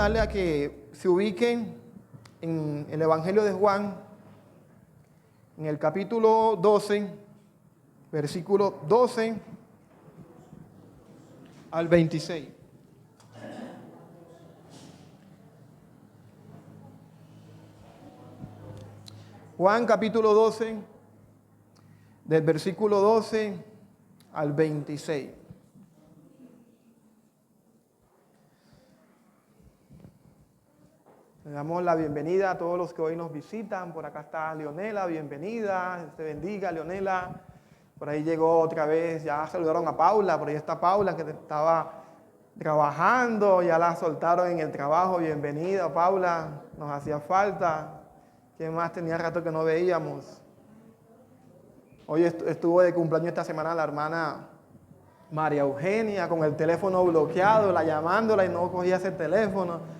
invitarle a que se ubiquen en el Evangelio de Juan, en el capítulo 12, versículo 12 al 26. Juan capítulo 12, del versículo 12 al 26. Le damos la bienvenida a todos los que hoy nos visitan. Por acá está Leonela, bienvenida. Te bendiga, Leonela. Por ahí llegó otra vez, ya saludaron a Paula. Por ahí está Paula, que estaba trabajando. Ya la soltaron en el trabajo. Bienvenida, Paula. Nos hacía falta. ¿Quién más tenía rato que no veíamos? Hoy estuvo de cumpleaños esta semana la hermana María Eugenia, con el teléfono bloqueado, la llamándola y no cogía ese teléfono.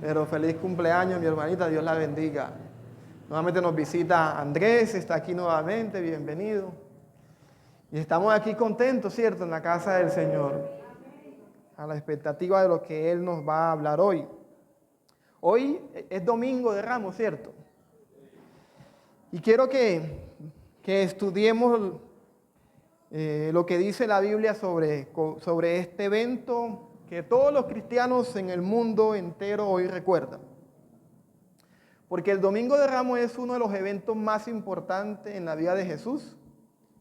Pero feliz cumpleaños, mi hermanita, Dios la bendiga. Nuevamente nos visita Andrés, está aquí nuevamente, bienvenido. Y estamos aquí contentos, ¿cierto?, en la casa del Señor, a la expectativa de lo que Él nos va a hablar hoy. Hoy es Domingo de Ramos, ¿cierto? Y quiero que estudiemos lo que dice la Biblia sobre este evento que todos los cristianos en el mundo entero hoy recuerdan. Porque el Domingo de Ramos es uno de los eventos más importantes en la vida de Jesús,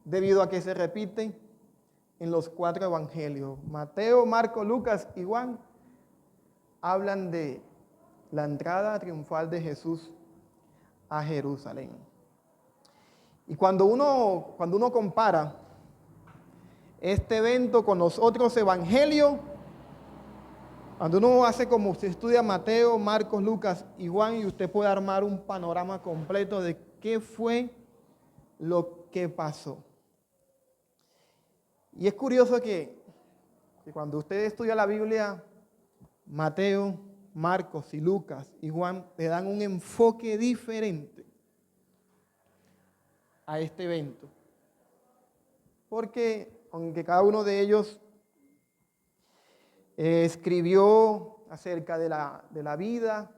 debido a que se repite en los 4 evangelios. Mateo, Marcos, Lucas y Juan hablan de la entrada triunfal de Jesús a Jerusalén. Y cuando uno compara este evento con los otros evangelios, cuando uno hace como usted estudia Mateo, Marcos, Lucas y Juan, y usted puede armar un panorama completo de qué fue lo que pasó. Y es curioso que cuando usted estudia la Biblia, Mateo, Marcos y Lucas y Juan le dan un enfoque diferente a este evento. Porque aunque cada uno de ellos escribió acerca de la vida,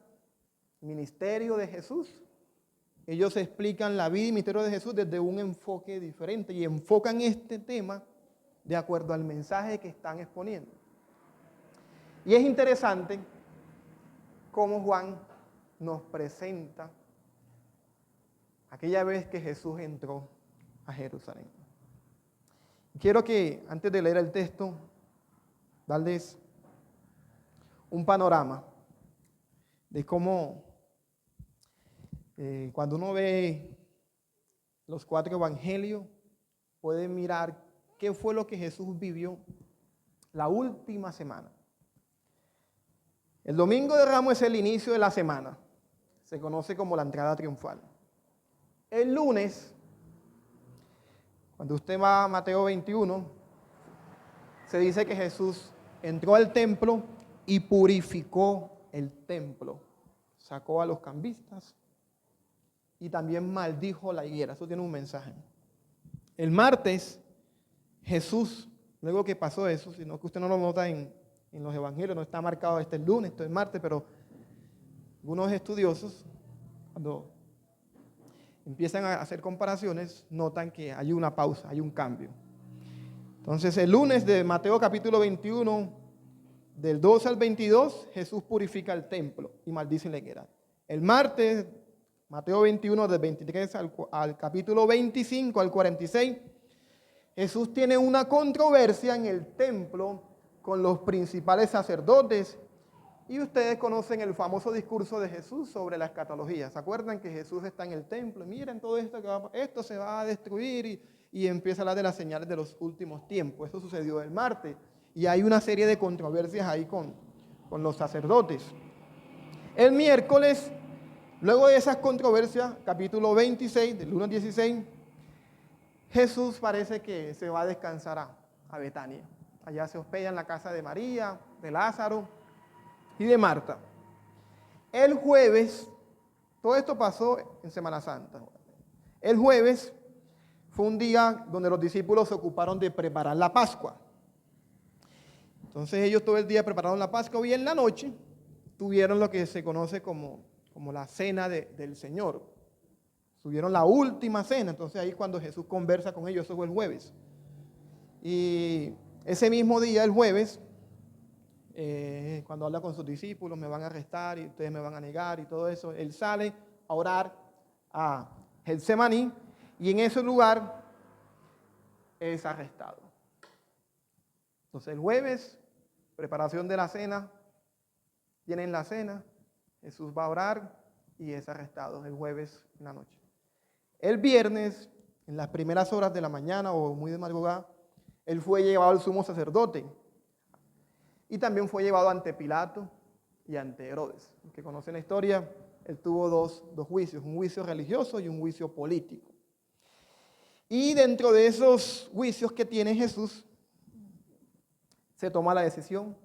ministerio de Jesús, ellos explican la vida y ministerio de Jesús desde un enfoque diferente y enfocan este tema de acuerdo al mensaje que están exponiendo. Y es interesante cómo Juan nos presenta aquella vez que Jesús entró a Jerusalén. Quiero que antes de leer el texto, darles un panorama de cómo cuando uno ve los 4 evangelios, puede mirar qué fue lo que Jesús vivió la última semana. El Domingo de Ramos es el inicio de la semana. Se conoce como la entrada triunfal. El lunes, cuando usted va a Mateo 21, se dice que Jesús entró al templo y purificó el templo. Sacó a los cambistas y también maldijo la higuera. Eso tiene un mensaje. El martes, Jesús, luego que pasó eso, sino que usted no lo nota en los evangelios, no está marcado este el lunes, esto es martes, pero algunos estudiosos, cuando empiezan a hacer comparaciones, notan que hay una pausa, hay un cambio. Entonces, el lunes de Mateo capítulo 21, del 12 al 22, Jesús purifica el templo y maldice la higuera. El martes, Mateo 21, del 23 al capítulo 25 al 46, Jesús tiene una controversia en el templo con los principales sacerdotes. Y ustedes conocen el famoso discurso de Jesús sobre la escatología. ¿Se acuerdan que Jesús está en el templo? Miren todo esto, esto se va a destruir y empieza a hablar de las señales de los últimos tiempos. Eso sucedió el martes. Y hay una serie de controversias ahí con los sacerdotes. El miércoles, luego de esas controversias, capítulo 26, del 1 al 16, Jesús parece que se va a descansar a Betania. Allá se hospeda en la casa de María, de Lázaro y de Marta. El jueves, todo esto pasó en Semana Santa. El jueves fue un día donde los discípulos se ocuparon de preparar la Pascua. Entonces ellos todo el día prepararon la Pascua y en la noche tuvieron lo que se conoce como la cena del Señor. Tuvieron la última cena, entonces ahí cuando Jesús conversa con ellos, eso fue el jueves. Y ese mismo día, el jueves, cuando habla con sus discípulos, me van a arrestar y ustedes me van a negar y todo eso, él sale a orar a Getsemaní y en ese lugar es arrestado. Entonces el jueves, preparación de la cena, tienen la cena, Jesús va a orar y es arrestado el jueves en la noche. El viernes, en las primeras horas de la mañana o muy de madrugada, él fue llevado al sumo sacerdote y también fue llevado ante Pilato y ante Herodes. Los que conocen la historia, él tuvo dos juicios, un juicio religioso y un juicio político. Y dentro de esos juicios que tiene Jesús, se toma la decisión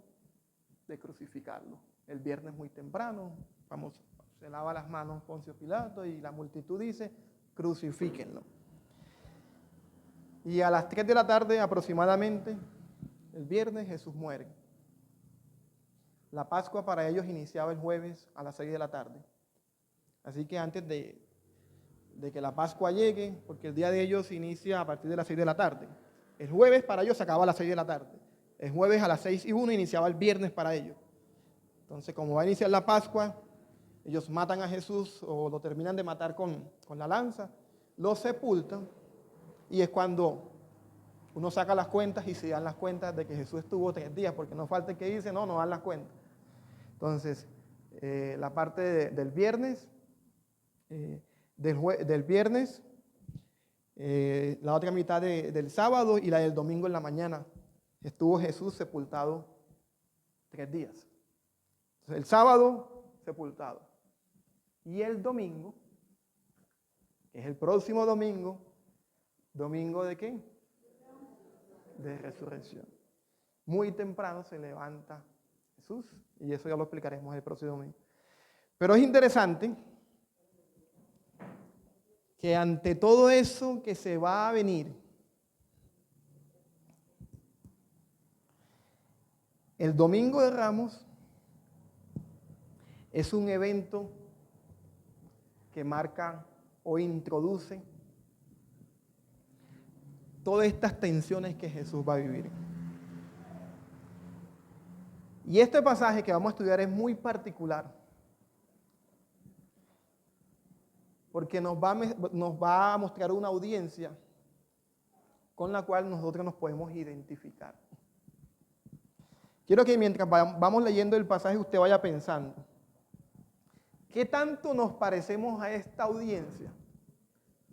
de crucificarlo. El viernes muy temprano, se lava las manos Poncio Pilato y la multitud dice, crucifíquenlo. Y a las 3 de la tarde aproximadamente, el viernes, Jesús muere. La Pascua para ellos iniciaba el jueves a las 6 de la tarde. Así que antes de que la Pascua llegue, porque el día de ellos inicia a partir de las 6 de la tarde. El jueves para ellos se acaba a las 6 de la tarde. El jueves a las 6:01 iniciaba el viernes para ellos. Entonces, como va a iniciar la Pascua, ellos matan a Jesús o lo terminan de matar con la lanza, lo sepultan y es cuando uno saca las cuentas y se dan las cuentas de que Jesús estuvo 3 días, porque no falta el que dice, no dan las cuentas. Entonces, la parte del viernes, del viernes, la otra mitad del sábado y la del domingo en la mañana, estuvo Jesús sepultado 3 días. Entonces, el sábado, sepultado. Y el domingo, que es el próximo domingo, ¿domingo de qué? De resurrección. Muy temprano se levanta Jesús, y eso ya lo explicaremos el próximo domingo. Pero es interesante que ante todo eso que se va a venir, el Domingo de Ramos es un evento que marca o introduce todas estas tensiones que Jesús va a vivir. Y este pasaje que vamos a estudiar es muy particular, porque nos va a mostrar una audiencia con la cual nosotros nos podemos identificar. Quiero que mientras vamos leyendo el pasaje usted vaya pensando, ¿qué tanto nos parecemos a esta audiencia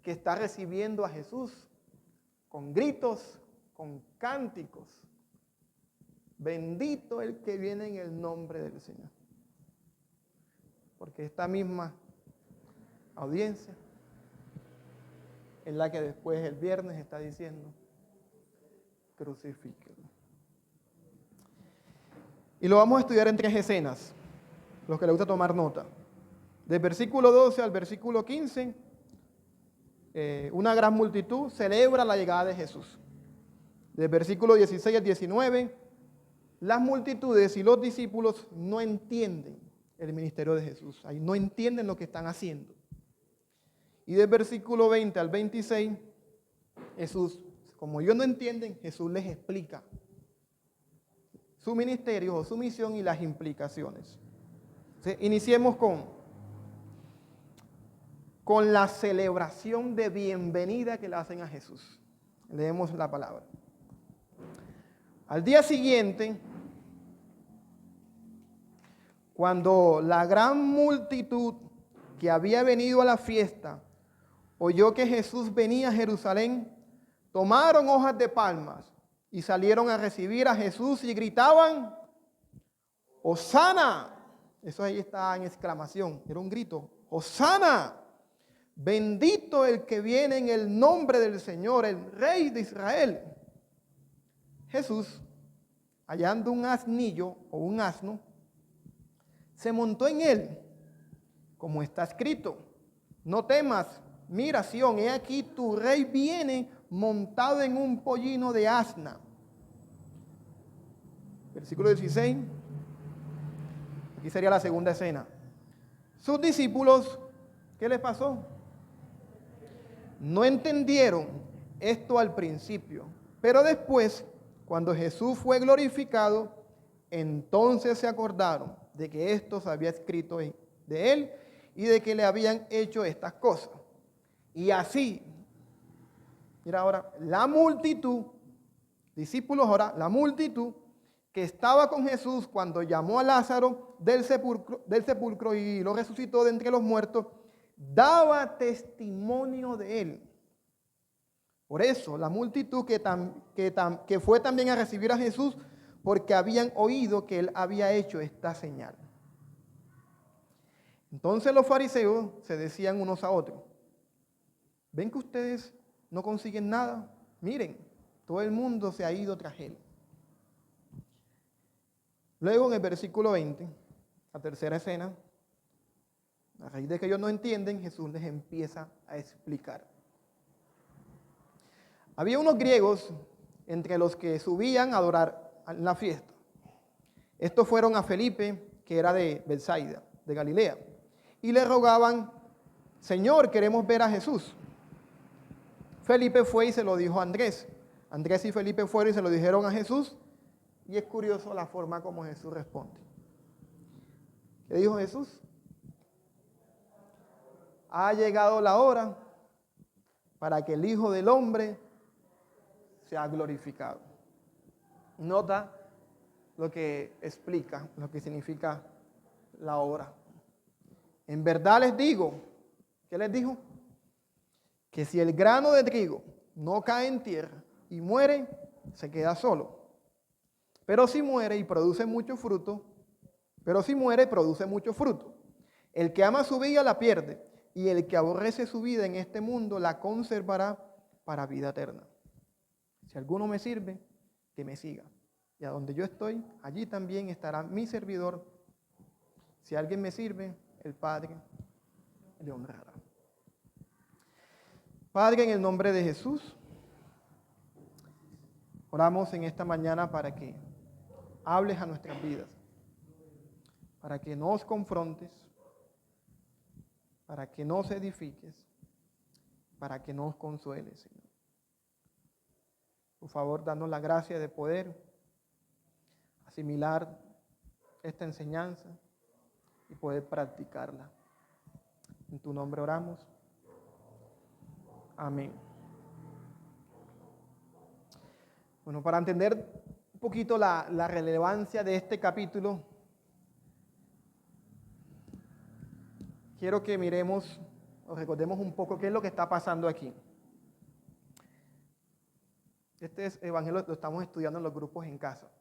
que está recibiendo a Jesús con gritos, con cánticos? Bendito el que viene en el nombre del Señor. Porque esta misma audiencia es la que después el viernes está diciendo, crucifíquenlo. Y lo vamos a estudiar en 3 escenas, los que les gusta tomar nota. Del versículo 12 al versículo 15, una gran multitud celebra la llegada de Jesús. Del versículo 16 al 19, las multitudes y los discípulos no entienden el ministerio de Jesús. Ahí no entienden lo que están haciendo. Y del versículo 20 al 26, Jesús, como ellos no entienden, Jesús les explica su ministerio o su misión y las implicaciones. Entonces, iniciemos con la celebración de bienvenida que le hacen a Jesús. Leemos la palabra. Al día siguiente, cuando la gran multitud que había venido a la fiesta oyó que Jesús venía a Jerusalén, tomaron hojas de palmas y salieron a recibir a Jesús y gritaban, ¡Hosana! Eso ahí está en exclamación, era un grito, ¡Hosana! Bendito el que viene en el nombre del Señor, el Rey de Israel. Jesús, hallando un asnillo o un asno, se montó en él, como está escrito, no temas, mira Sión, he aquí tu rey viene montado en un pollino de asna. Versículo 16. Aquí sería la segunda escena. Sus discípulos, ¿qué les pasó? No entendieron esto al principio, pero después, cuando Jesús fue glorificado, entonces se acordaron de que esto se había escrito de él y de que le habían hecho estas cosas. Y así, mira ahora, la multitud, discípulos ahora, la multitud que estaba con Jesús cuando llamó a Lázaro del sepulcro y lo resucitó de entre los muertos, daba testimonio de él. Por eso, la multitud que fue también a recibir a Jesús, porque habían oído que él había hecho esta señal. Entonces los fariseos se decían unos a otros: ¿ven que ustedes no consiguen nada? Miren, todo el mundo se ha ido tras él. Luego en el versículo 20, la tercera escena, a raíz de que ellos no entienden, Jesús les empieza a explicar. Había unos griegos entre los que subían a adorar en la fiesta. Estos fueron a Felipe, que era de Betsaida, de Galilea, y le rogaban: Señor, queremos ver a Jesús. Felipe fue y se lo dijo a Andrés. Andrés y Felipe fueron y se lo dijeron a Jesús. Y es curioso la forma como Jesús responde. ¿Qué dijo Jesús? Ha llegado la hora para que el Hijo del Hombre sea glorificado. Nota lo que explica, lo que significa la hora. En verdad les digo, ¿qué les dijo? Que si el grano de trigo no cae en tierra y muere, se queda solo. Pero si muere, produce mucho fruto. El que ama su vida la pierde, y el que aborrece su vida en este mundo la conservará para vida eterna. Si alguno me sirve, que me siga. Y a donde yo estoy, allí también estará mi servidor. Si alguien me sirve, el Padre le honrará. Padre, en el nombre de Jesús, oramos en esta mañana para que hables a nuestras vidas, para que nos confrontes, para que nos edifiques, para que nos consueles, Señor. Por favor, danos la gracia de poder asimilar esta enseñanza y poder practicarla. En tu nombre oramos. Amén. Bueno, para entender un poquito la relevancia de este capítulo, quiero que miremos o recordemos un poco qué es lo que está pasando aquí. Este evangelio lo estamos estudiando en los grupos en casa.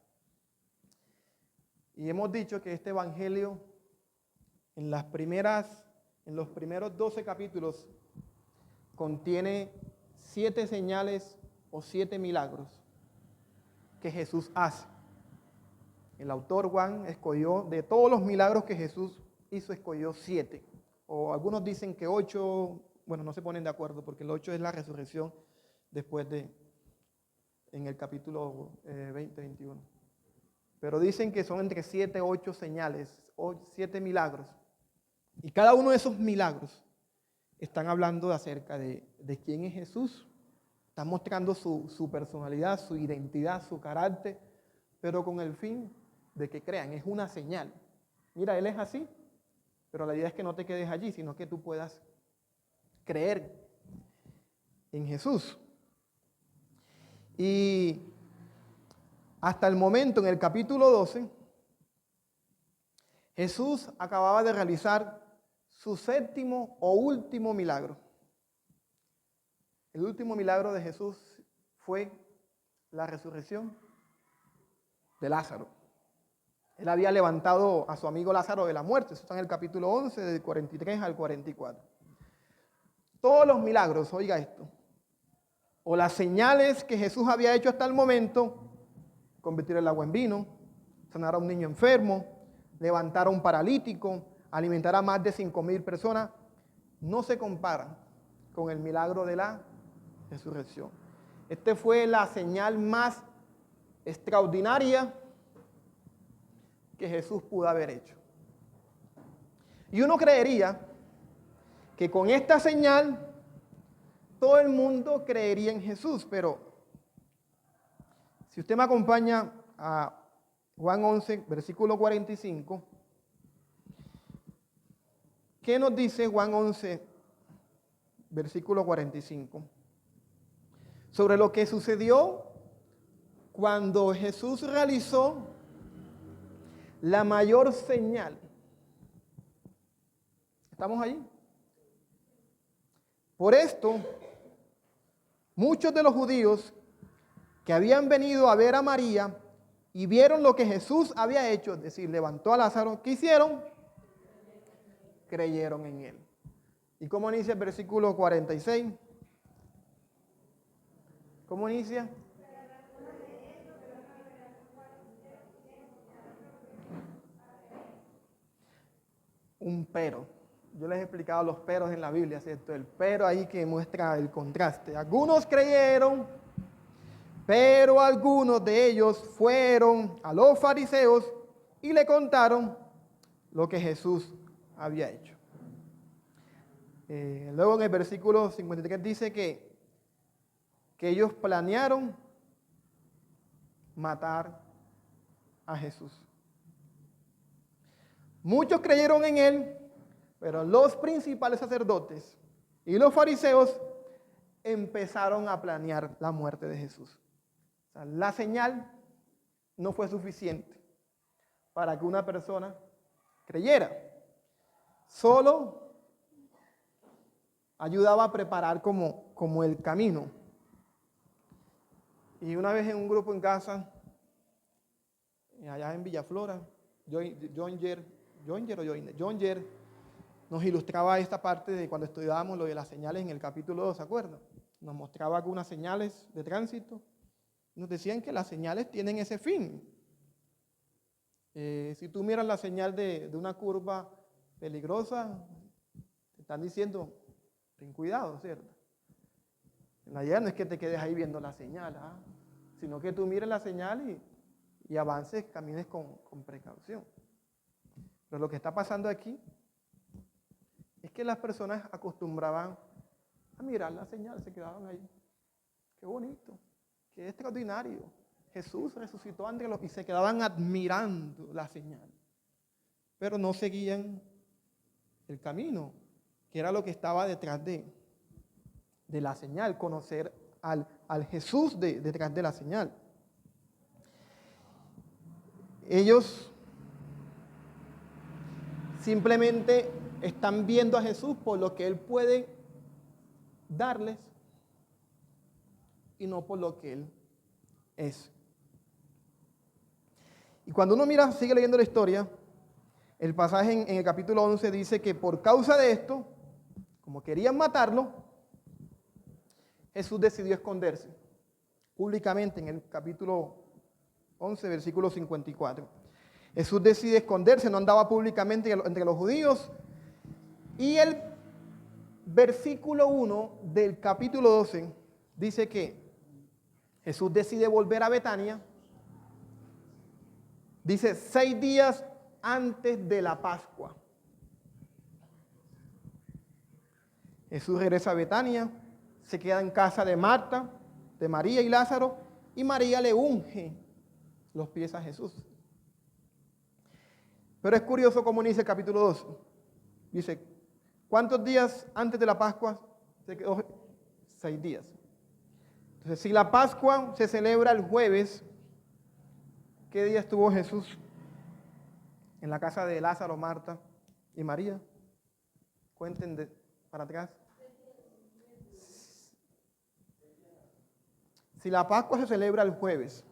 Y hemos dicho que este evangelio en los primeros 12 capítulos contiene 7 señales o 7 milagros que Jesús hace. El autor Juan escogió, de todos los milagros que Jesús hizo, escogió 7. O algunos dicen que 8, bueno, no se ponen de acuerdo porque el 8 es la resurrección después en el capítulo 20-21. Pero dicen que son entre 7 y 8 señales, o 7 milagros. Y cada uno de esos milagros están hablando acerca de quién es Jesús. Están mostrando su personalidad, su identidad, su carácter, pero con el fin de que crean. Es una señal. Mira, Él es así, pero la idea es que no te quedes allí, sino que tú puedas creer en Jesús. Y hasta el momento, en el capítulo 12, Jesús acababa de realizar su 7º o último milagro. El último milagro de Jesús fue la resurrección de Lázaro. Él había levantado a su amigo Lázaro de la muerte. Eso está en el capítulo 11, del 43 al 44. Todos los milagros, oiga esto, o las señales que Jesús había hecho hasta el momento: convertir el agua en vino, sanar a un niño enfermo, levantar a un paralítico, alimentar a más de 5,000 personas, no se comparan con el milagro de la resurrección. Esta fue la señal más extraordinaria que Jesús pudo haber hecho. Y uno creería que con esta señal todo el mundo creería en Jesús, pero si usted me acompaña a Juan 11, versículo 45, ¿qué nos dice Juan 11, versículo 45? Sobre lo que sucedió cuando Jesús realizó la mayor señal. ¿Estamos allí? Por esto, muchos de los judíos que habían venido a ver a María y vieron lo que Jesús había hecho, es decir, levantó a Lázaro, ¿qué hicieron? Creyeron en él. ¿Y cómo inicia el versículo 46? ¿Cómo inicia? Un pero. Yo les he explicado los peros en la Biblia, ¿cierto? El pero ahí que muestra el contraste. Algunos creyeron, pero algunos de ellos fueron a los fariseos y le contaron lo que Jesús había hecho. Luego en el versículo 53 dice que ellos planearon matar a Jesús. Muchos creyeron en él, pero los principales sacerdotes y los fariseos empezaron a planear la muerte de Jesús. O sea, la señal no fue suficiente para que una persona creyera. Solo ayudaba a preparar como el camino. Y una vez en un grupo en casa, allá en Villaflora, John Jer nos ilustraba esta parte de cuando estudiábamos lo de las señales en el capítulo 2, ¿se acuerdan? Nos mostraba algunas señales de tránsito. Nos decían que las señales tienen ese fin. Si tú miras la señal de una curva peligrosa, te están diciendo, ten cuidado, ¿cierto? La idea no es que te quedes ahí viendo la señal, sino que tú mires la señal y avances, camines con precaución. Pero lo que está pasando aquí es que las personas acostumbraban a mirar la señal, se quedaban ahí. Qué bonito, qué extraordinario. Jesús resucitó entre los y se quedaban admirando la señal. Pero no seguían el camino, que era lo que estaba detrás de la señal, conocer al Jesús detrás de la señal. Ellos simplemente están viendo a Jesús por lo que Él puede darles y no por lo que Él es. Y cuando uno mira, sigue leyendo la historia, el pasaje en el capítulo 11 dice que por causa de esto, como querían matarlo, Jesús decidió esconderse públicamente en el capítulo 11, versículo 54. Jesús decide esconderse, no andaba públicamente entre los judíos. Y el versículo 1 del capítulo 12 dice que Jesús decide volver a Betania. Dice 6 días antes de la Pascua. Jesús regresa a Betania, se queda en casa de Marta, de María y Lázaro, y María le unge los pies a Jesús. Pero es curioso cómo dice el capítulo 2. Dice, ¿cuántos días antes de la Pascua se quedó? 6 días. Entonces, si la Pascua se celebra el jueves, ¿qué día estuvo Jesús en la casa de Lázaro, Marta y María? Cuenten para atrás. Si la Pascua se celebra el jueves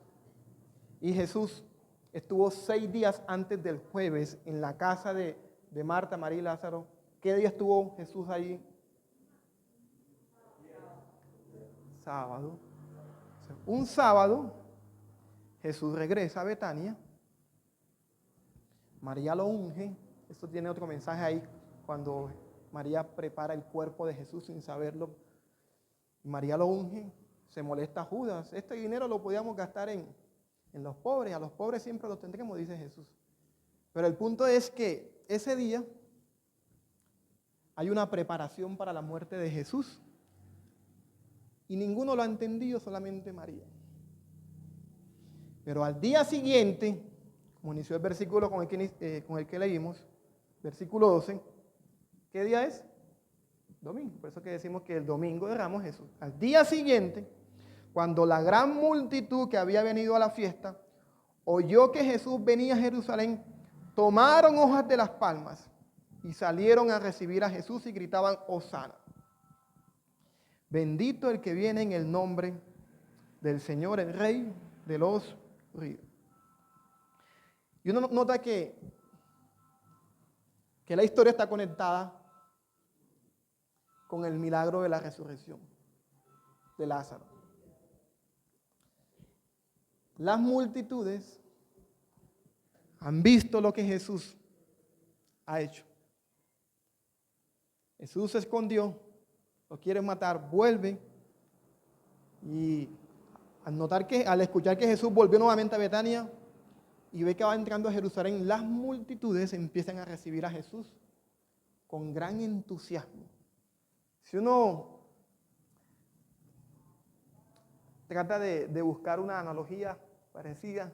y Jesús estuvo 6 días antes del jueves en la casa de Marta, María y Lázaro, ¿qué día estuvo Jesús ahí? Sábado. Un sábado, Jesús regresa a Betania, María lo unge. Esto tiene otro mensaje ahí, cuando María prepara el cuerpo de Jesús sin saberlo. María lo unge, se molesta a Judas. Este dinero lo podíamos gastar en los pobres, a los pobres siempre los tendremos, dice Jesús. Pero el punto es que ese día hay una preparación para la muerte de Jesús. Y ninguno lo ha entendido, solamente María. Pero al día siguiente, como inició el versículo con el que leímos, versículo 12, ¿qué día es? Domingo. Por eso que decimos que el domingo de Ramos Jesús. Al día siguiente, cuando la gran multitud que había venido a la fiesta oyó que Jesús venía a Jerusalén, tomaron hojas de las palmas y salieron a recibir a Jesús y gritaban: Hosana. Bendito el que viene en el nombre del Señor, el Rey de los Reyes. Y uno nota que la historia está conectada con el milagro de la resurrección de Lázaro. Las multitudes han visto lo que Jesús ha hecho. Jesús se escondió, lo quieren matar, vuelve, y al escuchar que Jesús volvió nuevamente a Betania y ve que va entrando a Jerusalén, las multitudes empiezan a recibir a Jesús con gran entusiasmo. Si uno trata de buscar una analogía parecida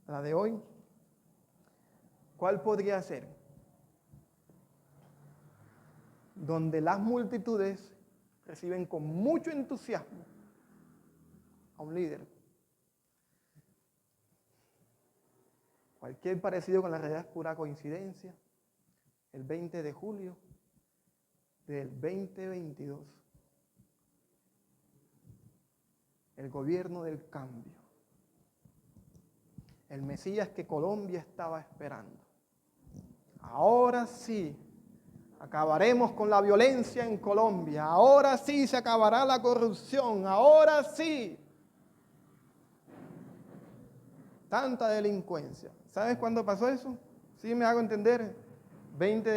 a la de hoy, ¿cuál podría ser? Donde las multitudes reciben con mucho entusiasmo a un líder. Cualquier parecido con la realidad es pura coincidencia. El 20 de julio del 2022. El gobierno del cambio. El Mesías que Colombia estaba esperando. Ahora sí, acabaremos con la violencia en Colombia. Ahora sí se acabará la corrupción. Ahora sí. Tanta delincuencia. ¿Sabes cuándo pasó eso? ¿Sí me hago entender? 7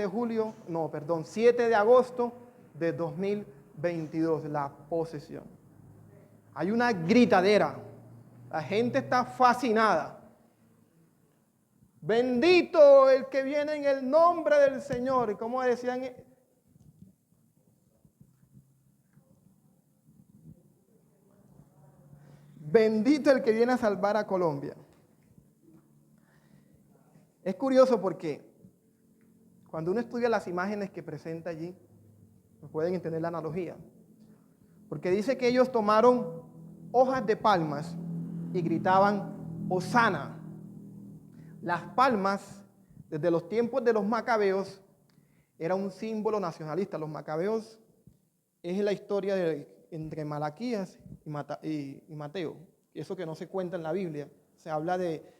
de agosto de 2022, la posesión. Hay una gritadera. La gente está fascinada. Bendito el que viene en el nombre del Señor. ¿Y cómo decían? Bendito el que viene a salvar a Colombia. Es curioso porque cuando uno estudia las imágenes que presenta allí, pueden entender la analogía. Porque dice que ellos tomaron hojas de palmas y gritaban: Hosana. Las palmas, desde los tiempos de los macabeos, era un símbolo nacionalista. Los macabeos es la historia entre Malaquías y Mateo. Eso que no se cuenta en la Biblia. Se habla de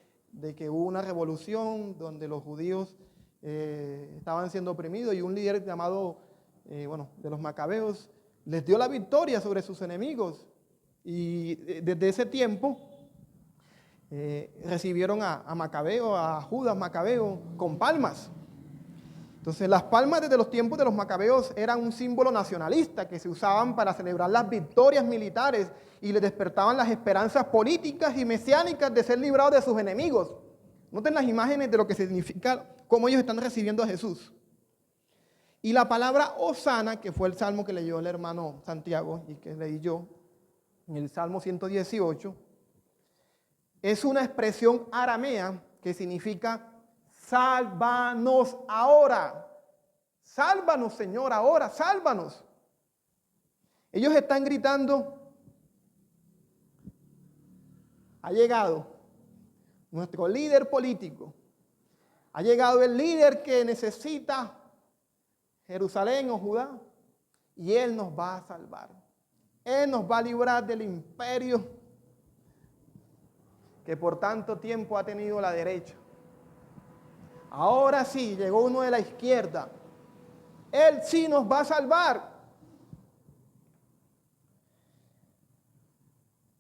que hubo una revolución donde los judíos estaban siendo oprimidos y un líder llamado, de los macabeos, les dio la victoria sobre sus enemigos. Y desde ese tiempo recibieron a Macabeo, a Judas Macabeo, con palmas. Entonces las palmas desde los tiempos de los macabeos eran un símbolo nacionalista que se usaban para celebrar las victorias militares y les despertaban las esperanzas políticas y mesiánicas de ser librados de sus enemigos. Noten las imágenes de lo que significa cómo ellos están recibiendo a Jesús. Y la palabra Hosana, que fue el salmo que leyó el hermano Santiago y que leí yo, en el Salmo 118, es una expresión aramea que significa: sálvanos ahora. Sálvanos, Señor, ahora, sálvanos. Ellos están gritando: ha llegado nuestro líder político. Ha llegado el líder que necesita Jerusalén o Judá. Y Él nos va a salvar. Él nos va a librar del imperio que por tanto tiempo ha tenido la derecha. Ahora sí, llegó uno de la izquierda. Él sí nos va a salvar.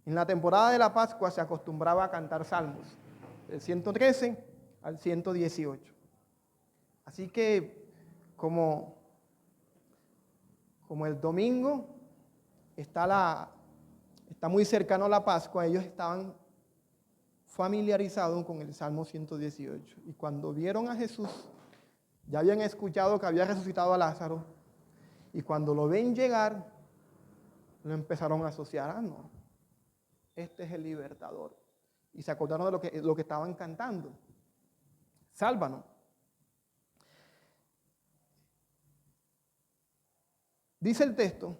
En la temporada de la Pascua se acostumbraba a cantar salmos, del 113 al 118. Así que, como el domingo está muy cercano a la Pascua, ellos estaban familiarizados con el Salmo 118. Y cuando vieron a Jesús Ya habían escuchado que había resucitado a Lázaro. Y cuando lo ven llegar, lo empezaron a asociar. Ah, no, este es el libertador. Y se acordaron de lo que estaban cantando. Sálvanos. Dice el texto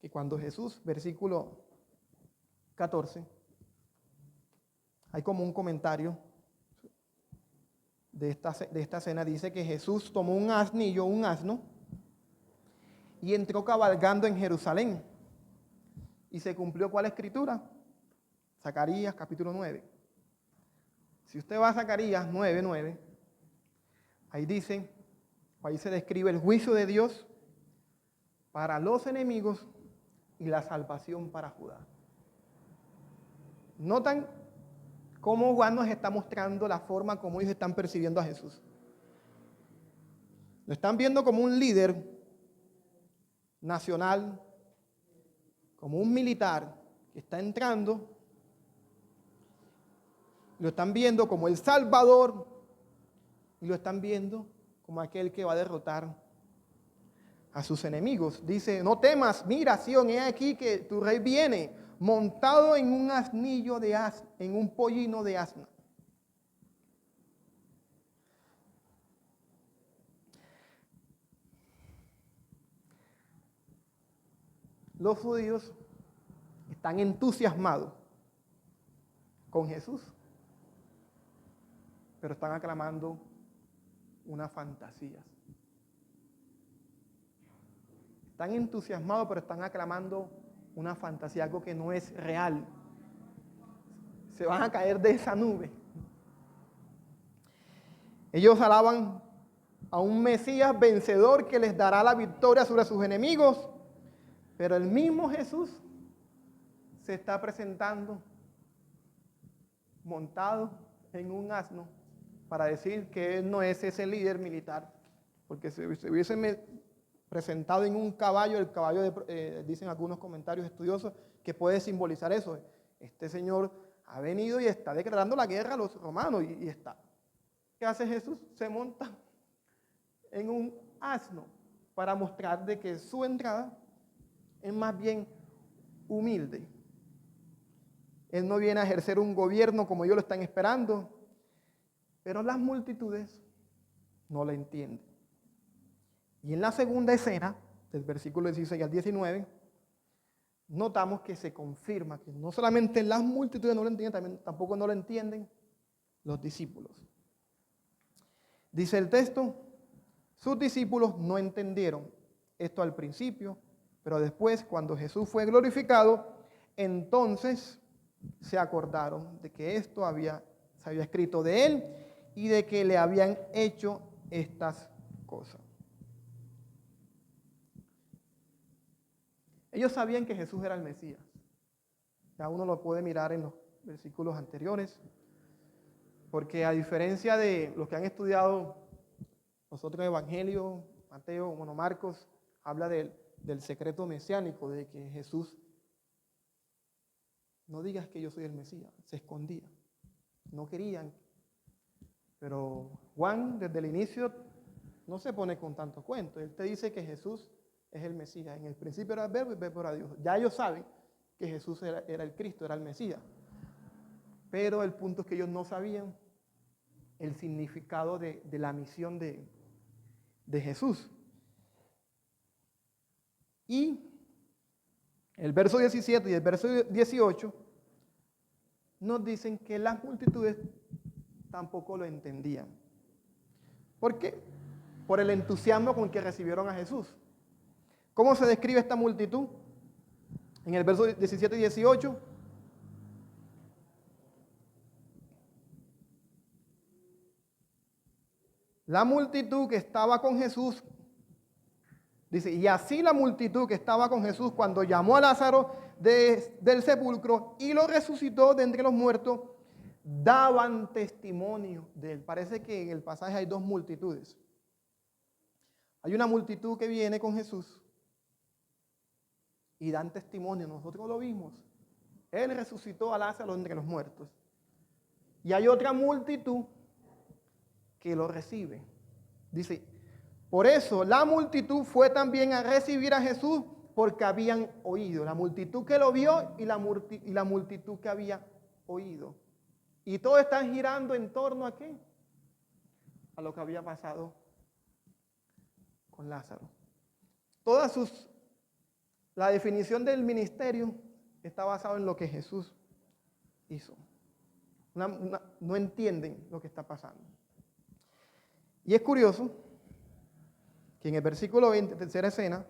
que cuando Jesús, versículo 14, hay como un comentario de esta cena, dice que Jesús tomó un asno, y entró cabalgando en Jerusalén. Y se cumplió ¿cuál escritura? Zacarías capítulo 9. Si usted va a Zacarías 9:9, ahí dice, ahí se describe el juicio de Dios para los enemigos y la salvación para Judá. Notan cómo Juan nos está mostrando la forma como ellos están percibiendo a Jesús. Lo están viendo como un líder nacional, como un militar que está entrando. Lo están viendo como el Salvador y lo están viendo como aquel que va a derrotar a sus enemigos. Dice, no temas, mira, Sión, he aquí que tu rey viene montado en un asnillo de asno, en un pollino de asna. Los judíos están entusiasmados con Jesús, pero están aclamando unas fantasías. Están entusiasmados, pero están aclamando una fantasía, algo que no es real. Se van a caer de esa nube. Ellos alaban a un Mesías vencedor que les dará la victoria sobre sus enemigos, pero el mismo Jesús se está presentando montado en un asno para decir que él no es ese líder militar, porque si se hubiese presentado en un caballo, el caballo, dicen algunos comentarios estudiosos, que puede simbolizar eso. Este señor ha venido y está declarando la guerra a los romanos y está. ¿Qué hace Jesús? Se monta en un asno para mostrar de que su entrada es más bien humilde. Él no viene a ejercer un gobierno como ellos lo están esperando, pero las multitudes no lo entienden. Y en la segunda escena, del versículo 16 al 19, notamos que se confirma que no solamente las multitudes no lo entienden, tampoco no lo entienden los discípulos. Dice el texto, sus discípulos no entendieron esto al principio, pero después, cuando Jesús fue glorificado, entonces se acordaron de que esto se había escrito de él y de que le habían hecho estas cosas. Ellos sabían que Jesús era el Mesías. Ya uno lo puede mirar en los versículos anteriores, porque a diferencia de los que han estudiado los otros evangelios, Mateo, Marcos, habla del secreto mesiánico, de que Jesús, no digas que yo soy el Mesías, se escondía, no querían. Pero Juan, desde el inicio, no se pone con tanto cuento. Él te dice que Jesús es el Mesías. En el principio era el verbo y el verbo era Dios. Ya ellos saben que Jesús era el Cristo, era el Mesías. Pero el punto es que ellos no sabían el significado de la misión de Jesús. Y el verso 17 y el verso 18 nos dicen que las multitudes tampoco lo entendían. ¿Por qué? Por el entusiasmo con que recibieron a Jesús. ¿Cómo se describe esta multitud? En el verso 17 y 18. La multitud que estaba con Jesús, dice, y así la multitud que estaba con Jesús cuando llamó a Lázaro del sepulcro y lo resucitó de entre los muertos, daban testimonio de él. Parece que en el pasaje hay dos multitudes. Hay una multitud que viene con Jesús y dan testimonio. Nosotros lo vimos. Él resucitó a Lázaro entre los muertos. Y hay otra multitud que lo recibe. Dice, por eso la multitud fue también a recibir a Jesús porque habían oído. La multitud que lo vio y la multitud que había oído. Y todos están girando en torno a ¿qué? A lo que había pasado con Lázaro. La definición del ministerio está basada en lo que Jesús hizo. No entienden lo que está pasando. Y es curioso que en el versículo 20, tercera escena,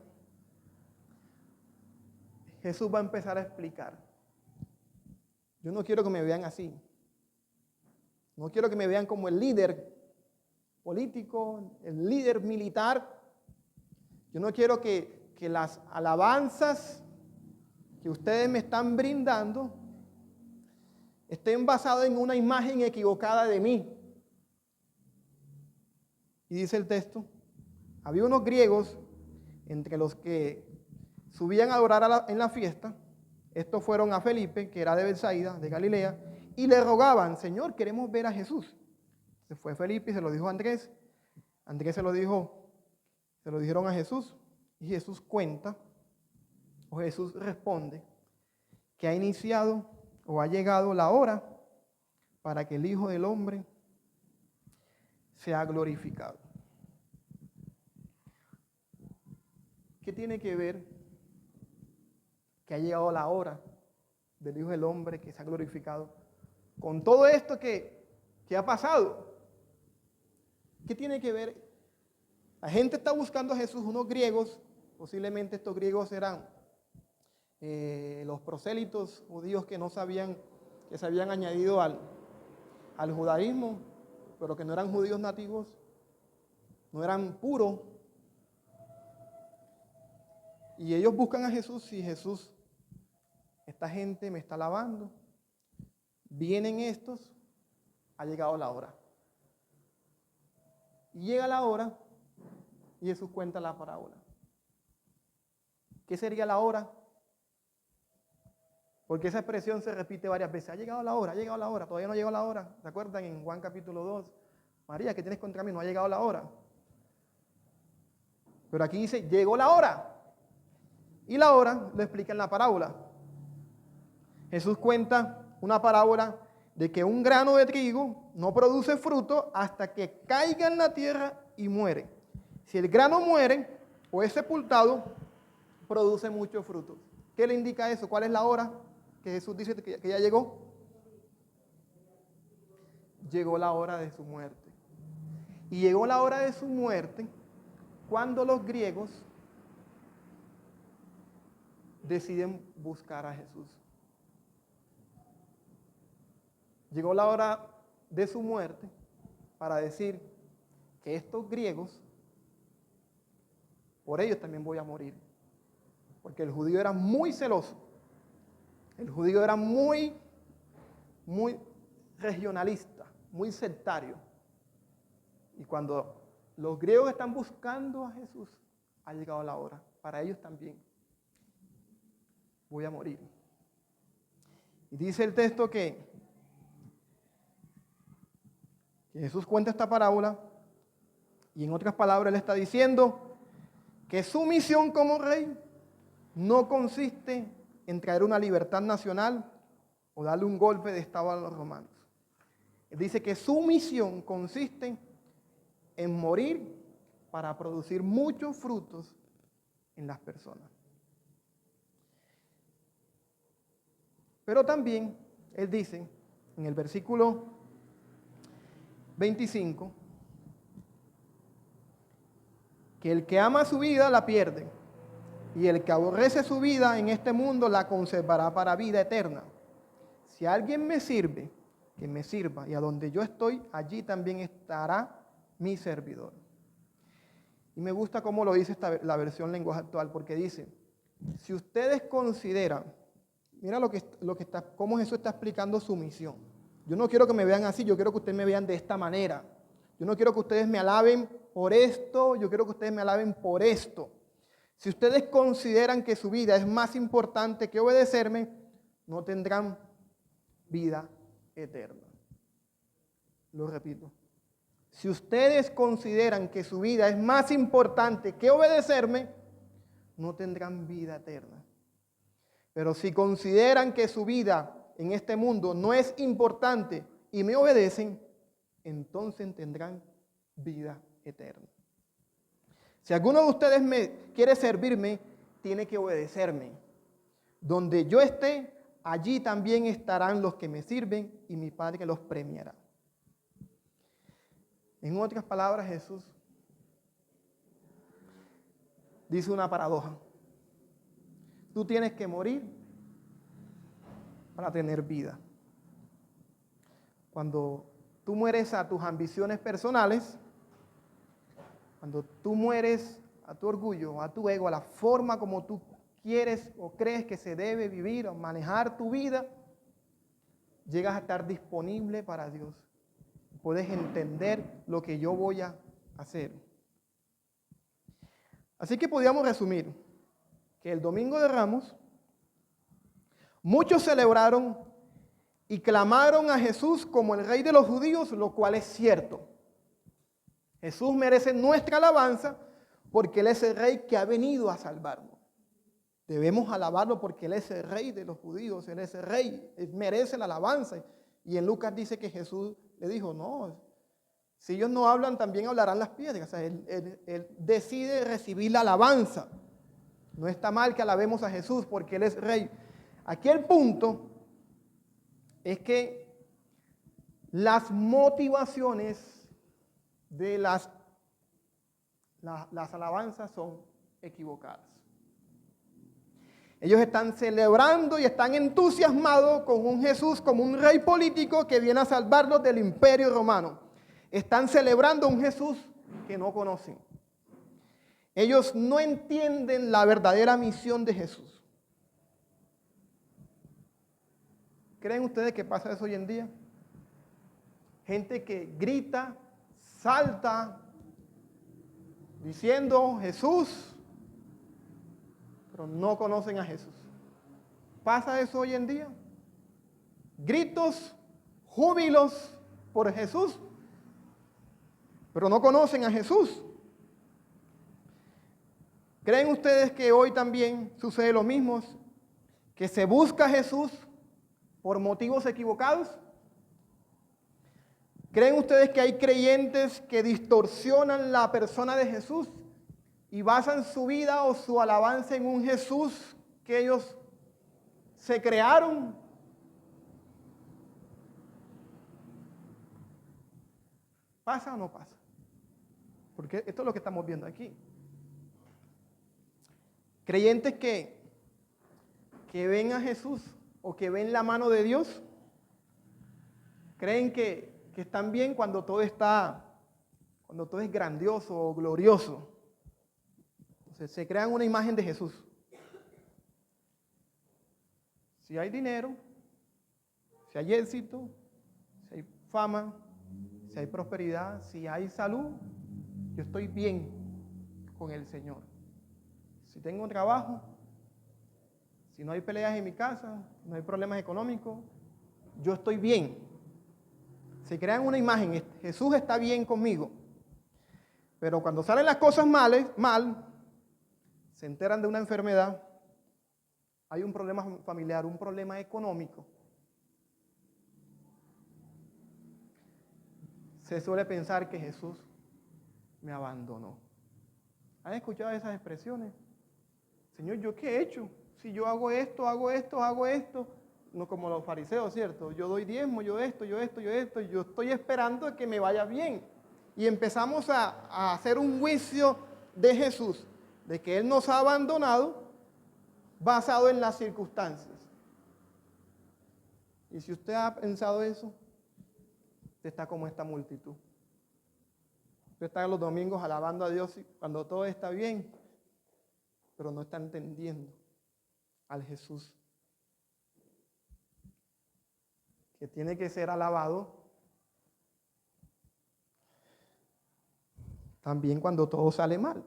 Jesús va a empezar a explicar. Yo no quiero que me vean así. No quiero que me vean como el líder político, el líder militar. Yo no quiero que las alabanzas que ustedes me están brindando estén basadas en una imagen equivocada de mí. Y dice el texto, había unos griegos entre los que subían a adorar en la fiesta. Estos fueron a Felipe, que era de Betsaida, de Galilea, y le rogaban, Señor, queremos ver a Jesús. Se fue Felipe y se lo dijo a Andrés. Andrés se lo dijeron a Jesús. Y Jesús cuenta, o Jesús responde, que ha iniciado o ha llegado la hora para que el Hijo del Hombre sea glorificado. ¿Qué tiene que ver que ha llegado la hora del Hijo del Hombre que se ha glorificado con todo esto que ha pasado? ¿Qué tiene que ver? La gente está buscando a Jesús, unos griegos, posiblemente estos griegos eran los prosélitos judíos que no sabían, que se habían añadido al judaísmo, pero que no eran judíos nativos, no eran puros. Y ellos buscan a Jesús y Jesús, esta gente me está alabando, vienen estos, ha llegado la hora. Y llega la hora y Jesús cuenta la parábola. ¿Qué sería la hora? Porque esa expresión se repite varias veces. Ha llegado la hora, todavía no ha llegado la hora. ¿Se acuerdan en Juan capítulo 2? María, ¿qué tienes contra mí? No ha llegado la hora. Pero aquí dice, llegó la hora. Y la hora lo explica en la parábola. Jesús cuenta una parábola de que un grano de trigo no produce fruto hasta que caiga en la tierra y muere. Si el grano muere o es sepultado, produce muchos frutos. ¿Qué le indica eso? ¿Cuál es la hora que Jesús dice que ya llegó? Llegó la hora de su muerte. Y llegó la hora de su muerte cuando los griegos deciden buscar a Jesús. Llegó la hora de su muerte para decir que estos griegos, por ellos también voy a morir. Porque el judío era muy celoso. El judío era muy regionalista, muy sectario. Y cuando los griegos están buscando a Jesús, ha llegado la hora. Para ellos también voy a morir. Y dice el texto que Jesús cuenta esta parábola y en otras palabras le está diciendo que su misión como rey no consiste en traer una libertad nacional o darle un golpe de estado a los romanos. Él dice que su misión consiste en morir para producir muchos frutos en las personas. Pero también él dice en el versículo 25 que el que ama su vida la pierde y el que aborrece su vida en este mundo la conservará para vida eterna. Si alguien me sirve, que me sirva, y a donde yo estoy, allí también estará mi servidor. Y me gusta cómo lo dice la versión lenguaje actual, porque dice, si ustedes consideran, mira cómo Jesús está explicando su misión. Yo no quiero que me vean así, yo quiero que ustedes me vean de esta manera. Yo no quiero que ustedes me alaben por esto, yo quiero que ustedes me alaben por esto. Si ustedes consideran que su vida es más importante que obedecerme, no tendrán vida eterna. Lo repito. Si ustedes consideran que su vida es más importante que obedecerme, no tendrán vida eterna. Pero si consideran que su vida en este mundo no es importante y me obedecen, entonces tendrán vida eterna. Si alguno de ustedes quiere servirme, tiene que obedecerme. Donde yo esté, allí también estarán los que me sirven y mi Padre los premiará. En otras palabras, Jesús dice una paradoja. Tú tienes que morir para tener vida. Cuando tú mueres a tus ambiciones personales, cuando tú mueres a tu orgullo, a tu ego, a la forma como tú quieres o crees que se debe vivir o manejar tu vida, llegas a estar disponible para Dios. Puedes entender lo que yo voy a hacer. Así que podríamos resumir que el Domingo de Ramos, muchos celebraron y clamaron a Jesús como el Rey de los judíos, lo cual es cierto. Jesús merece nuestra alabanza porque Él es el Rey que ha venido a salvarnos. Debemos alabarlo porque Él es el Rey de los judíos, Él es el Rey, Él merece la alabanza. Y en Lucas dice que Jesús le dijo, no, si ellos no hablan, también hablarán las piedras. O sea, él decide recibir la alabanza. No está mal que alabemos a Jesús porque Él es Rey. Aquí el punto es que las motivaciones de las alabanzas son equivocadas. Ellos están celebrando y están entusiasmados con un Jesús como un rey político que viene a salvarlos del imperio romano. Están celebrando un Jesús que no conocen. Ellos no entienden la verdadera misión de Jesús. ¿Creen ustedes que pasa eso hoy en día? Gente que grita, salta, diciendo Jesús, pero no conocen a Jesús. ¿Pasa eso hoy en día? Gritos, júbilos por Jesús, pero no conocen a Jesús. ¿Creen ustedes que hoy también sucede lo mismo? ¿Que se busca a Jesús por motivos equivocados? ¿Creen ustedes que hay creyentes que distorsionan la persona de Jesús y basan su vida o su alabanza en un Jesús que ellos se crearon? ¿Pasa o no pasa? Porque esto es lo que estamos viendo aquí. Creyentes que ven a Jesús o que ven la mano de Dios, creen que están bien cuando todo es grandioso o glorioso. Entonces, se crean una imagen de Jesús. Si hay dinero, si hay éxito, si hay fama, si hay prosperidad, si hay salud, yo estoy bien con el Señor. Si tengo un trabajo, si no hay peleas en mi casa, no hay problemas económicos, yo estoy bien. Se crean una imagen, Jesús está bien conmigo. Pero cuando salen las cosas mal, se enteran de una enfermedad, hay un problema familiar, un problema económico, se suele pensar que Jesús me abandonó. ¿Han escuchado esas expresiones? Señor, ¿yo qué he hecho? Si yo hago esto, no como los fariseos, ¿cierto? Yo doy diezmo, yo esto, yo estoy esperando que me vaya bien. Y empezamos a hacer un juicio de Jesús, de que Él nos ha abandonado basado en las circunstancias. Y si usted ha pensado eso, usted está como esta multitud. Usted está los domingos alabando a Dios cuando todo está bien, pero no está entendiendo al Jesús que tiene que ser alabado también cuando todo sale mal.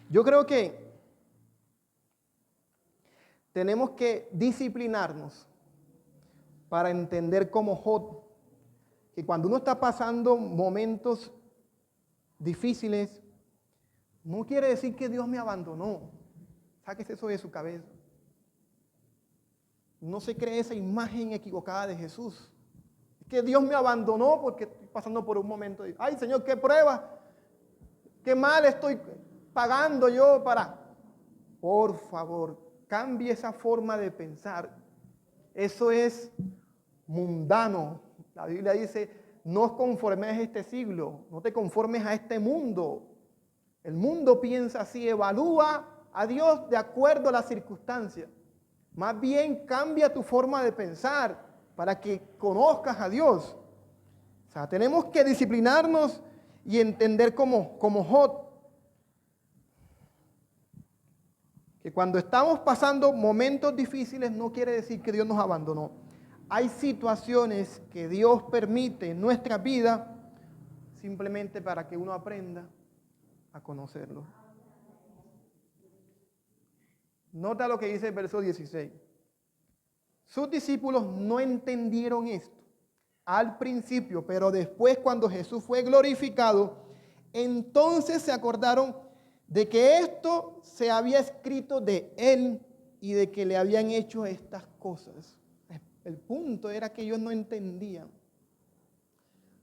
Yo creo que tenemos que disciplinarnos para entender como Job que cuando uno está pasando momentos difíciles, no quiere decir que Dios me abandonó. Sáquese eso de su cabeza. No se cree esa imagen equivocada de Jesús. Es que Dios me abandonó porque estoy pasando por un momento de, ay Señor, qué prueba, qué mal estoy pagando yo para... Por favor, cambie esa forma de pensar. Eso es mundano. La Biblia dice, no os conformes a este siglo, no te conformes a este mundo. El mundo piensa así, evalúa a Dios de acuerdo a las circunstancias. Más bien cambia tu forma de pensar para que conozcas a Dios. O sea, tenemos que disciplinarnos y entender como Job, que cuando estamos pasando momentos difíciles no quiere decir que Dios nos abandonó. Hay situaciones que Dios permite en nuestra vida simplemente para que uno aprenda a conocerlo. Nota lo que dice el verso 16. Sus discípulos no entendieron esto al principio, pero después cuando Jesús fue glorificado, entonces se acordaron de que esto se había escrito de él y de que le habían hecho estas cosas. El punto era que ellos no entendían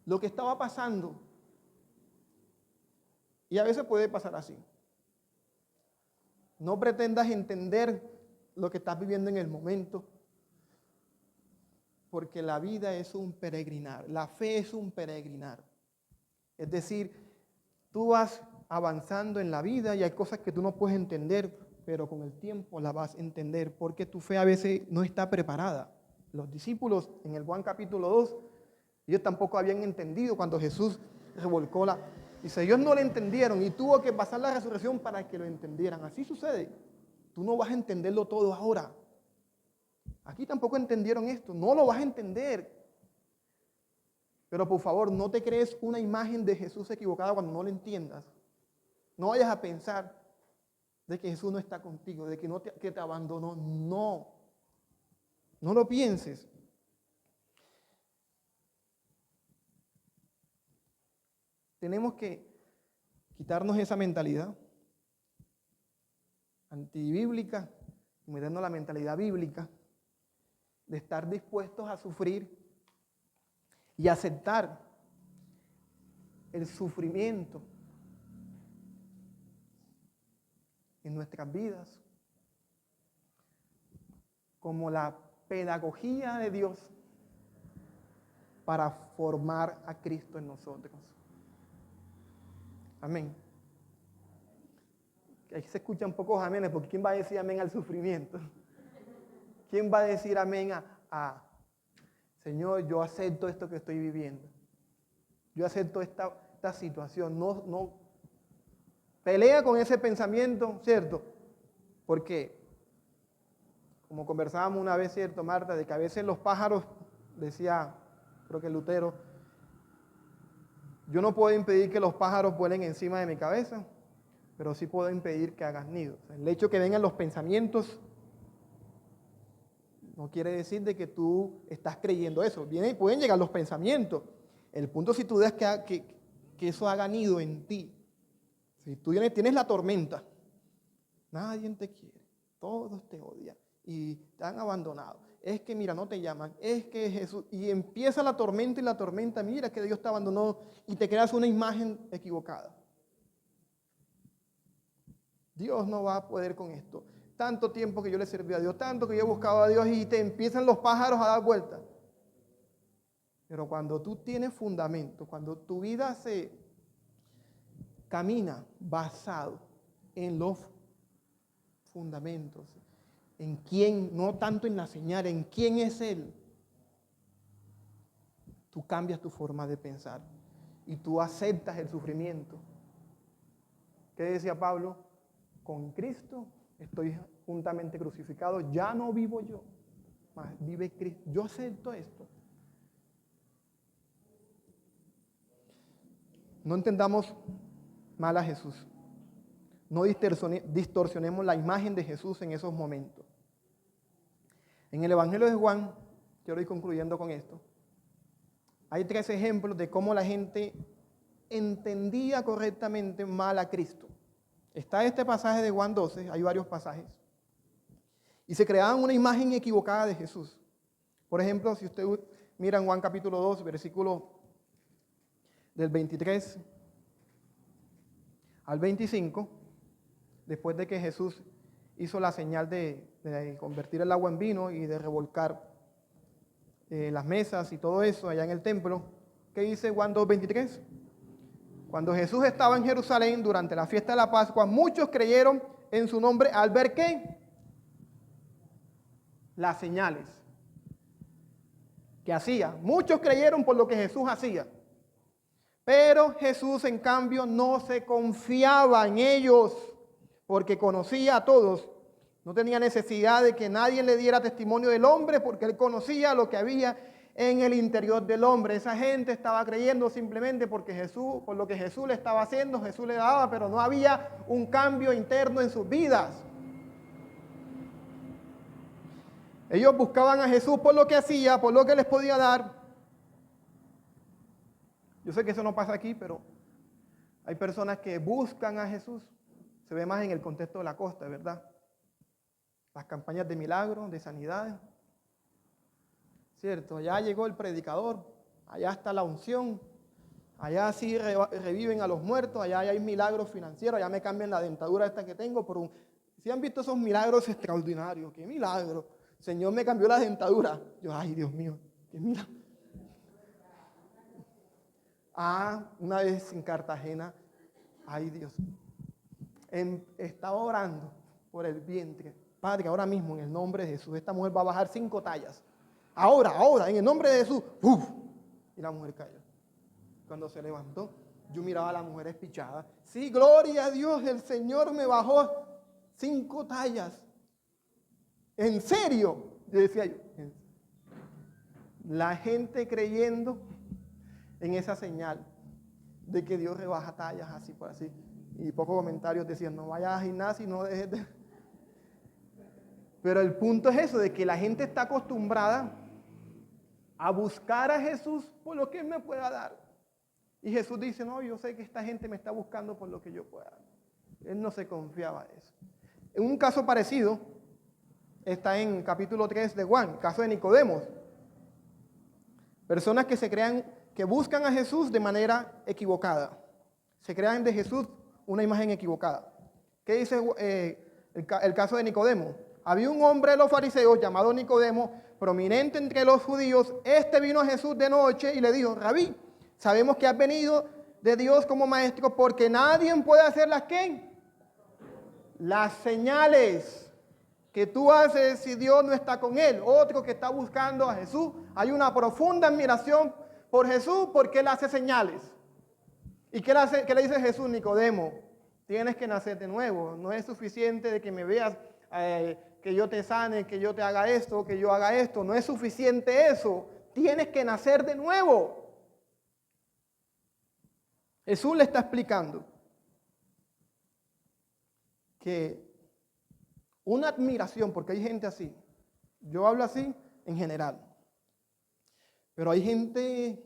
lo que estaba pasando. Y a veces puede pasar así. No pretendas entender lo que estás viviendo en el momento, porque la vida es un peregrinar, la fe es un peregrinar. Es decir, tú vas avanzando en la vida y hay cosas que tú no puedes entender, pero con el tiempo las vas a entender, porque tu fe a veces no está preparada. Los discípulos en el Juan capítulo 2, ellos tampoco habían entendido cuando Jesús revolcó la... Dice, ellos no le entendieron y tuvo que pasar la resurrección para que lo entendieran. Así sucede. Tú no vas a entenderlo todo ahora. Aquí tampoco entendieron esto. No lo vas a entender. Pero por favor, no te crees una imagen de Jesús equivocada cuando no lo entiendas. No vayas a pensar de que Jesús no está contigo, de que te abandonó. No. No lo pienses. Tenemos que quitarnos esa mentalidad antibíblica y meternos la mentalidad bíblica de estar dispuestos a sufrir y aceptar el sufrimiento en nuestras vidas como la pedagogía de Dios para formar a Cristo en nosotros. Amén. Ahí se escuchan pocos amenes, porque ¿quién va a decir amén al sufrimiento? ¿Quién va a decir amén a Señor, yo acepto esto que estoy viviendo? Yo acepto esta situación. No pelea con ese pensamiento, ¿cierto? Porque, como conversábamos una vez, ¿cierto, Marta? De que a veces los pájaros, decía, creo que Lutero, yo no puedo impedir que los pájaros vuelen encima de mi cabeza, pero sí puedo impedir que hagan nido. O sea, el hecho de que vengan los pensamientos no quiere decir de que tú estás creyendo eso. Pueden llegar los pensamientos. El punto es si tú dejas que eso haga nido en ti. Si tú tienes la tormenta, nadie te quiere, todos te odian y te han abandonado. Es que, mira, no te llaman, es que Jesús... Y empieza la tormenta, mira que Dios te abandonó y te creas una imagen equivocada. Dios no va a poder con esto. Tanto tiempo que yo le serví a Dios, tanto que yo he buscado a Dios y te empiezan los pájaros a dar vueltas. Pero cuando tú tienes fundamento, cuando tu vida se camina basado en los fundamentos, en quién, no tanto en la señal, en quién es Él, tú cambias tu forma de pensar y tú aceptas el sufrimiento. ¿Qué decía Pablo? Con Cristo estoy juntamente crucificado, ya no vivo yo, mas vive Cristo. Yo acepto esto. No entendamos mal a Jesús. No distorsionemos la imagen de Jesús en esos momentos. En el Evangelio de Juan, quiero ir concluyendo con esto, hay 3 ejemplos de cómo la gente entendía correctamente mal a Cristo. Está este pasaje de Juan 12, hay varios pasajes, y se creaban una imagen equivocada de Jesús. Por ejemplo, si usted mira en Juan capítulo 2, versículo del 23 al 25, después de que Jesús hizo la señal de convertir el agua en vino y de revolcar las mesas y todo eso allá en el templo, ¿qué dice Juan 2:23? Cuando Jesús estaba en Jerusalén durante la fiesta de la Pascua, muchos creyeron en su nombre al ver ¿qué? Las señales que hacía. Muchos creyeron por lo que Jesús hacía. Pero Jesús, en cambio, no se confiaba en ellos porque conocía a todos. No tenía necesidad de que nadie le diera testimonio del hombre porque él conocía lo que había en el interior del hombre. Esa gente estaba creyendo simplemente porque Jesús, por lo que Jesús le estaba haciendo, Jesús le daba, pero no había un cambio interno en sus vidas. Ellos buscaban a Jesús por lo que hacía, por lo que les podía dar. Yo sé que eso no pasa aquí, pero hay personas que buscan a Jesús. Se ve más en el contexto de la costa, ¿verdad? Las campañas de milagros, de sanidades. ¿Cierto? Allá llegó el predicador, allá está la unción, allá sí reviven a los muertos, allá hay milagros financieros, allá me cambian la dentadura esta que tengo por un... ¿Sí han visto esos milagros extraordinarios? ¡Qué milagro! Señor me cambió la dentadura. Yo, ay, Dios mío, qué milagro. Una vez en Cartagena, ay Dios, estaba orando por el vientre. Padre, ahora mismo en el nombre de Jesús, esta mujer va a bajar 5 tallas. Ahora, en el nombre de Jesús. ¡Uf! Y la mujer cayó. Cuando se levantó, yo miraba a la mujer espichada. Sí, gloria a Dios, el Señor me bajó 5 tallas. ¿En serio? Yo decía yo. La gente creyendo en esa señal de que Dios rebaja tallas así por así. Y pocos comentarios decían, no vayas al gimnasio y no dejes de... Pero el punto es eso, de que la gente está acostumbrada a buscar a Jesús por lo que Él me pueda dar. Y Jesús dice, no, yo sé que esta gente me está buscando por lo que yo pueda dar. Él no se confiaba de eso. En un caso parecido, está en capítulo 3 de Juan, el caso de Nicodemo. Personas que se crean, que buscan a Jesús de manera equivocada. Se crean de Jesús una imagen equivocada. ¿Qué dice el caso de Nicodemo? Había un hombre de los fariseos llamado Nicodemo, prominente entre los judíos. Este vino a Jesús de noche y le dijo, Rabí, sabemos que has venido de Dios como maestro porque nadie puede hacer las señales que tú haces si Dios no está con él. Otro que está buscando a Jesús. Hay una profunda admiración por Jesús porque él hace señales. ¿Y qué le dice Jesús? Nicodemo, tienes que nacer de nuevo. No es suficiente de que me veas, que yo te sane, que yo te haga esto, que yo haga esto. No es suficiente eso. Tienes que nacer de nuevo. Jesús le está explicando que una admiración, porque hay gente así. Yo hablo así en general. Pero hay gente,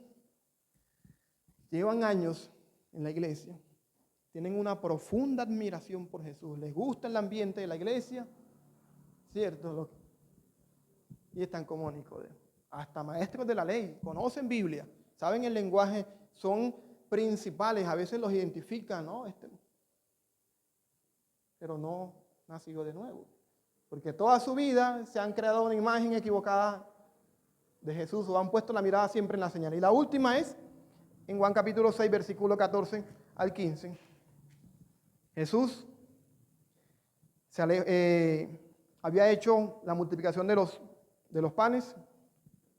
llevan años en la iglesia, tienen una profunda admiración por Jesús, les gusta el ambiente de la iglesia, ¿cierto? Y están como Nicodemo. Hasta maestros de la ley, conocen Biblia, saben el lenguaje, son principales, a veces los identifican, ¿no? Pero no nacido de nuevo, porque toda su vida se han creado una imagen equivocada de Jesús o han puesto la mirada siempre en la señal. Y la última es en Juan capítulo 6, versículo 14 al 15. Jesús había hecho la multiplicación de los panes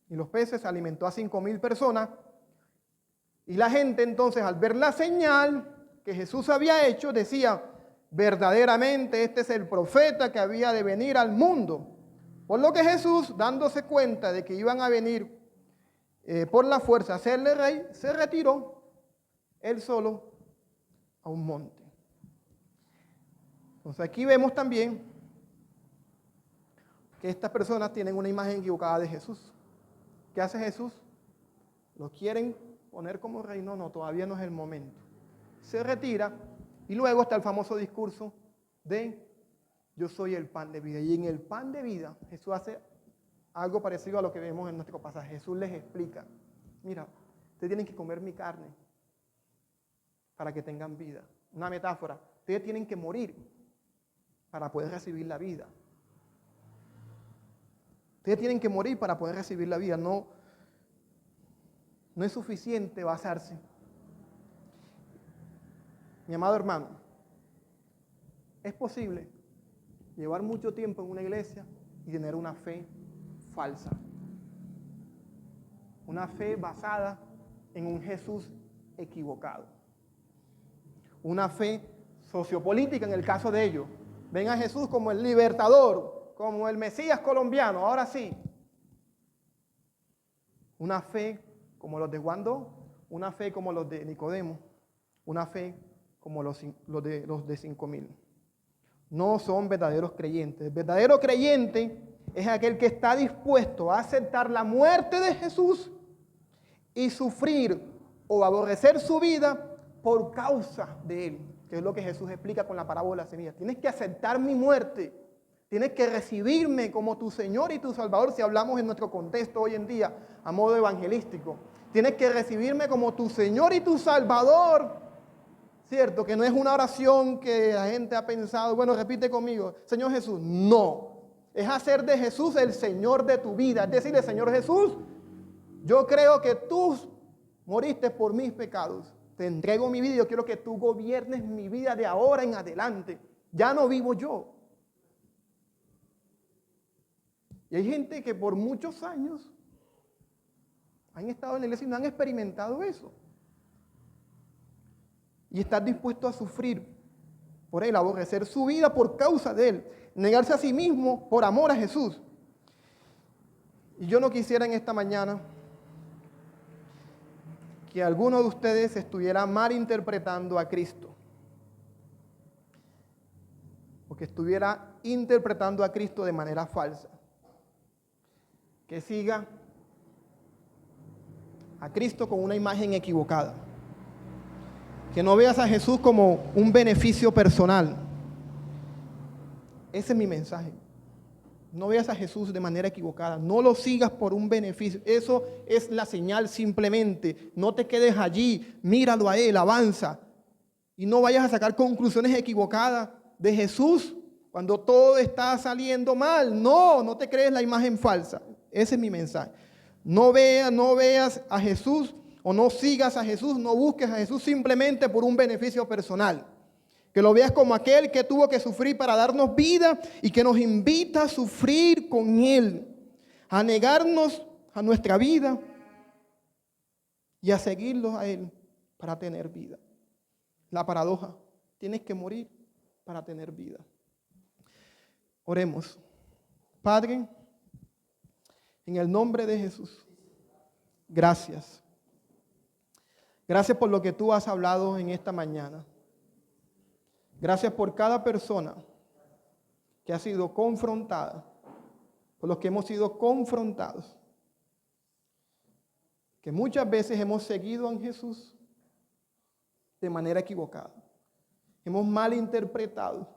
y los peces, alimentó a 5,000 personas. Y la gente entonces, al ver la señal que Jesús había hecho, decía, verdaderamente este es el profeta que había de venir al mundo. Por lo que Jesús, dándose cuenta de que iban a venir por la fuerza a hacerle rey, se retiró él solo a un monte. Entonces aquí vemos también que estas personas tienen una imagen equivocada de Jesús. ¿Qué hace Jesús? Lo quieren poner como rey. No, no, todavía no es el momento. Se retira y luego está el famoso discurso de yo soy el pan de vida. Y en el pan de vida Jesús hace algo parecido a lo que vemos en nuestro pasaje. Jesús les explica, mira, ustedes tienen que comer mi carne para que tengan vida. Una metáfora, ustedes tienen que morir para poder recibir la vida. Ustedes tienen que morir para poder recibir la vida. No es suficiente basarse. Mi amado hermano, es posible llevar mucho tiempo en una iglesia y tener una fe falsa. Una fe basada en un Jesús equivocado. Una fe sociopolítica en el caso de ellos. Ven a Jesús como el libertador, como el Mesías colombiano, ahora sí. Una fe como los de Juan II, una fe como los de Nicodemo, una fe como los de 5,000. No son verdaderos creyentes. El verdadero creyente es aquel que está dispuesto a aceptar la muerte de Jesús y sufrir o aborrecer su vida por causa de Él, que es lo que Jesús explica con la parábola de la semilla. Tienes que aceptar mi muerte, tienes que recibirme como tu Señor y tu Salvador, si hablamos en nuestro contexto hoy en día a modo evangelístico. Tienes que recibirme como tu Señor y tu Salvador. Cierto, que no es una oración que la gente ha pensado, bueno, repite conmigo, Señor Jesús. No, es hacer de Jesús el Señor de tu vida. Es decirle, Señor Jesús, yo creo que tú moriste por mis pecados. Te entrego mi vida y yo quiero que tú gobiernes mi vida de ahora en adelante. Ya no vivo yo. Y hay gente que por muchos años han estado en la iglesia y no han experimentado eso. Y estar dispuesto a sufrir por Él, aborrecer su vida por causa de Él, negarse a sí mismo por amor a Jesús. Y yo no quisiera en esta mañana que alguno de ustedes estuviera malinterpretando a Cristo, o que estuviera interpretando a Cristo de manera falsa, que siga a Cristo con una imagen equivocada. Que no veas a Jesús como un beneficio personal. Ese es mi mensaje. No veas a Jesús de manera equivocada. No lo sigas por un beneficio. Eso es la señal simplemente. No te quedes allí. Míralo a Él, avanza. Y no vayas a sacar conclusiones equivocadas de Jesús cuando todo está saliendo mal. No te crees la imagen falsa. Ese es mi mensaje. No veas a Jesús o no sigas a Jesús, no busques a Jesús simplemente por un beneficio personal. Que lo veas como aquel que tuvo que sufrir para darnos vida y que nos invita a sufrir con Él, a negarnos a nuestra vida y a seguirlo a Él para tener vida. La paradoja, tienes que morir para tener vida. Oremos. Padre, en el nombre de Jesús, gracias. Gracias por lo que tú has hablado en esta mañana. Gracias por cada persona que ha sido confrontada, por los que hemos sido confrontados. Que muchas veces hemos seguido a Jesús de manera equivocada. Hemos malinterpretado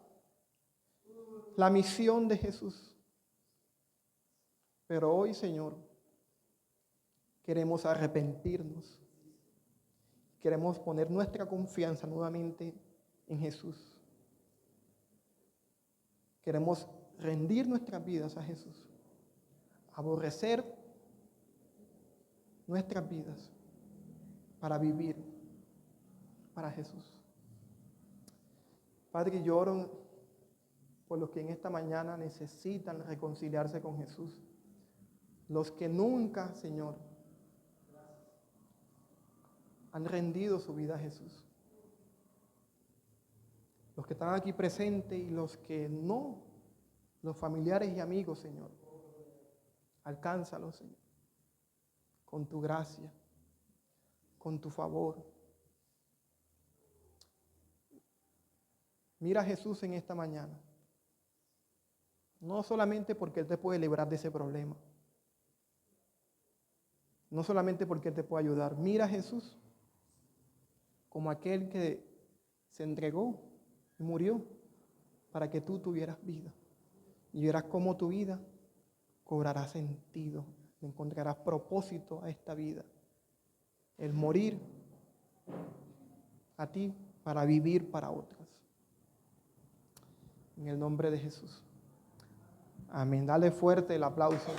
la misión de Jesús. Pero hoy, Señor, queremos arrepentirnos. Queremos poner nuestra confianza nuevamente en Jesús. Queremos rendir nuestras vidas a Jesús. Aborrecer nuestras vidas para vivir para Jesús. Padre, yo oro por los que en esta mañana necesitan reconciliarse con Jesús. Los que nunca, Señor, han rendido su vida a Jesús. Los que están aquí presentes y los que no, los familiares y amigos, Señor. Alcánzalos, Señor, con tu gracia, con tu favor. Mira a Jesús en esta mañana. No solamente porque Él te puede librar de ese problema, No solamente porque Él te puede ayudar. Mira a Jesús como aquel que se entregó y murió para que tú tuvieras vida. Y verás cómo tu vida cobrará sentido, encontrarás propósito a esta vida. El morir a ti para vivir para otras. En el nombre de Jesús. Amén. Dale fuerte el aplauso.